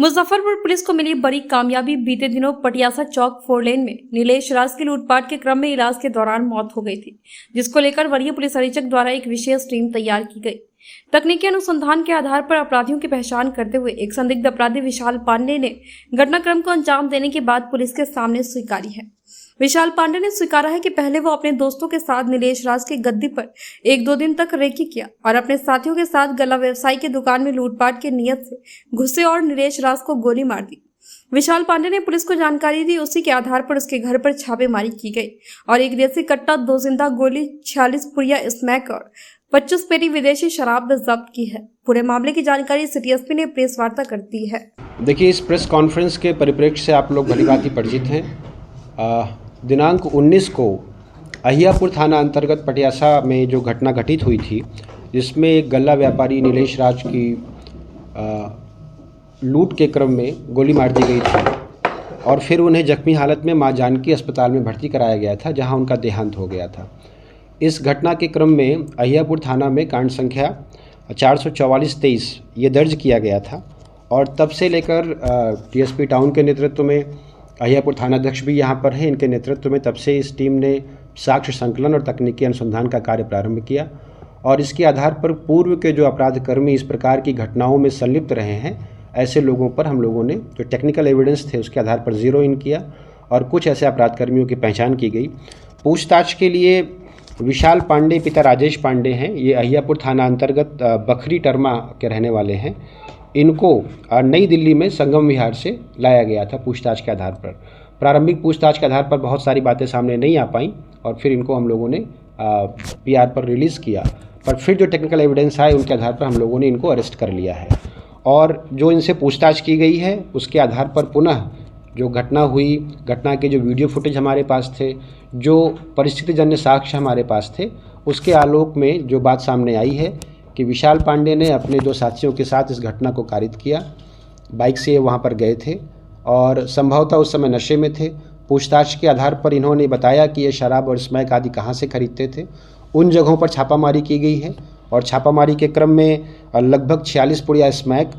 Muzaffarpur police को मिली बड़ी कामयाबी। बीते दिनों पटियासा चौक 4 लेन में नीलेश राज की लूटपाट के क्रम में इलाज के दौरान मौत हो गई थी, जिसको लेकर वरीय पुलिस अधीक्षक द्वारा एक विशेष टीम तैयार की गई। तकनीकी अनुसंधान के आधार पर अपराधियों की पहचान करते हुए एक संदिग्ध अपराधी विशाल पांडे ने घटनाक्रम को अंजाम देने के बाद पुलिस के सामने स्वीकारी है। विशाल पांडे ने स्वीकारा है कि पहले वो अपने दोस्तों के साथ नीलेश राज की गद्दी पर 1-2 दिन तक रेकी किया और अपने साथियों के साथ गल्ला व्यवसायी की दुकान में लूटपाट की नीयत से घुसे और नीलेश राज को गोली मार दी। विशाल पांडे ने पुलिस को जानकारी दी। उसी के आधार पर उसके घर पर छापेमारी की गई और एक देसी कट्टा, 2 जिंदा गोली, 46 पुड़िया स्मैक और 25 पेटी विदेशी शराब जब्त की है। पूरे मामले की जानकारी सिटी एसपी ने प्रेस वार्ता कर दी है। देखिए, इस प्रेस कॉन्फ्रेंस के परिप्रेक्ष्य से आप लोग भलीभांति परिचित हैं। दिनांक 19 को अहियापुर थाना अंतर्गत पटियासा में जो घटना घटित हुई थी, जिसमें एक गल्ला व्यापारी नीलेश राज की लूट के क्रम में गोली मार दी गई थी और फिर उन्हें जख्मी हालत में मां जानकी अस्पताल में भर्ती कराया गया था, जहां उनका देहांत हो गया था। इस घटना के क्रम में अहियापुर थाना में कांड संख्या 444-23 ये दर्ज किया गया था और तब से लेकर टीएसपी टाउन के नेतृत्व में, अहियापुर थानाध्यक्ष भी यहाँ पर हैं, इनके नेतृत्व में तब से इस टीम ने साक्ष्य संकलन और तकनीकी अनुसंधान का कार्य प्रारंभ किया और इसके आधार पर पूर्व के जो अपराधकर्मी इस प्रकार की घटनाओं में संलिप्त रहे हैं, ऐसे लोगों पर हम लोगों ने जो टेक्निकल एविडेंस थे उसके आधार पर जीरो इन किया और कुछ ऐसे अपराधकर्मियों की पहचान की गई। पूछताछ के लिए विशाल पांडे पिता राजेश पांडे हैं, ये अहियापुर थाना अंतर्गत बखरी टर्मा के रहने वाले हैं। इनको नई दिल्ली में संगम विहार से लाया गया था पूछताछ के आधार पर। प्रारंभिक पूछताछ के आधार पर बहुत सारी बातें सामने नहीं आ पाई और फिर इनको हम लोगों ने पीआर पर रिलीज़ किया, पर फिर जो टेक्निकल एविडेंस आए उनके आधार पर हम लोगों ने इनको अरेस्ट कर लिया है और जो इनसे पूछताछ की गई है उसके आधार पर पुनः जो घटना हुई, घटना के जो वीडियो फुटेज हमारे पास थे, जो परिस्थितिजन्य साक्ष्य हमारे पास थे, उसके आलोक में जो बात सामने आई है कि विशाल पांडे ने अपने 2 साथियों के साथ इस घटना को कारित किया। बाइक से वहां पर गए थे और संभवतः उस समय नशे में थे। पूछताछ के आधार पर इन्होंने बताया कि ये शराब और स्मैक आदि कहां से खरीदते थे। उन जगहों पर छापामारी की गई है और छापामारी के क्रम में लगभग 46 पुड़िया स्मैक,